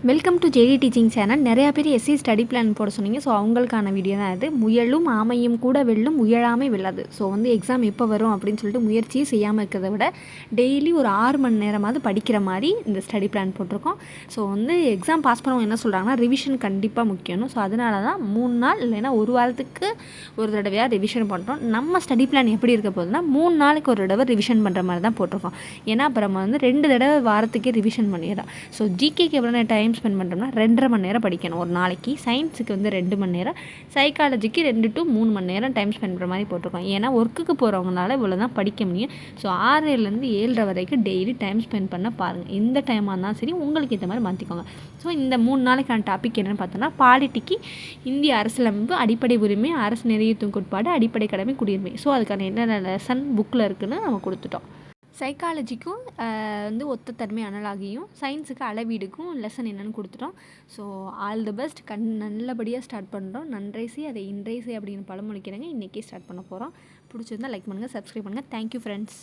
Welcome to JD teaching channel. நிறையா பேர் SC study plan போட சொன்னீங்க. ஸோ அவங்களுக்கான வீடியோ தான் இது. முயலும் ஆமையும் கூட வெல்லும், முயலாமை வெல்லாது. ஸோ எக்ஸாம் எப்போ வரும் அப்படின்னு சொல்லிட்டு முயற்சியே செய்யாமல் இருக்கிறத விட டெய்லி ஒரு 6 மணி நேரமாவது படிக்கிற மாதிரி இந்த ஸ்டடி பிளான் போட்டிருக்கோம். ஸோ எக்ஸாம் பாஸ் பண்ணவங்க என்ன சொல்கிறாங்கன்னா, ரிவிஷன் கண்டிப்பாக முக்கியம். ஸோ அதனால தான் 3 நாள் இல்லைன்னா ஒரு வாரத்துக்கு ஒரு தடவையாக ரிவிஷன் பண்ணுறோம். நம்ம ஸ்டடி பிளான் எப்படி இருக்க போகுதுன்னா, 3 நாளைக்கு ஒரு தடவை ரிவிஷன் பண்ணுற மாதிரி தான் போட்டிருக்கோம். ஏன்னா அப்புறம் 2 தடவை வாரத்துக்கே ரிவிஷன் பண்ணிடலாம். ஸோ ஜிகேக்கு எவ்வளோ டைம் ஸ்பெண்ட் பண்ணுறோம்னா 2.5 மணி நேரம் படிக்கணும் ஒரு நாளைக்கு. சயின்ஸுக்கு 2 மணி நேரம், சைக்காலஜிக்கு 2 to 3 மணி நேரம் டைம் ஸ்பெண்ட் பண்ணுற மாதிரி போட்டிருக்கோம். ஏன்னா ஒர்க்குக்கு போகிறவங்கனால இவ்வளோ தான் படிக்க முடியும். ஸோ 6லேருந்து 7:30 வரைக்கும் டெய்லி டைம் ஸ்பெண்ட் பண்ண பாருங்கள். எந்த டைமாக இருந்தாலும் சரி உங்களுக்கு ஏற்ற மாதிரி மாற்றிக்கோங்க. ஸோ இந்த 3 நாளைக்கான டாபிக் என்னென்னு பார்த்தோன்னா, பாலிட்டிக்கு, இந்திய அரசியலமைப்பு, அடிப்படை உரிமை, அரசு நிறைவேற்றும் கோட்பாடு, அடிப்படை கடமை, குடியுரிமை. ஸோ அதுக்கான என்னென்ன லெசன் புக்கில் இருக்குதுன்னு நம்ம கொடுத்துட்டோம். சைக்காலஜிக்கும் ஒத்த தன்மை அனலாகியும், சயின்ஸுக்கு அளவீடுக்கும் லெசன் என்னென்னு கொடுத்துட்டோம். So all the best. நல்லபடியாக ஸ்டார்ட் பண்ணுறோம். நன்றை செய் அதை இன்றை செய் அப்படின்னு பழமொழிக்கிறாங்க. இன்றைக்கே ஸ்டார்ட் பண்ண போகிறோம். பிடிச்சிருந்தால் லைக் பண்ணுங்கள், சப்ஸ்கிரைப் பண்ணுங்கள். Thank you friends.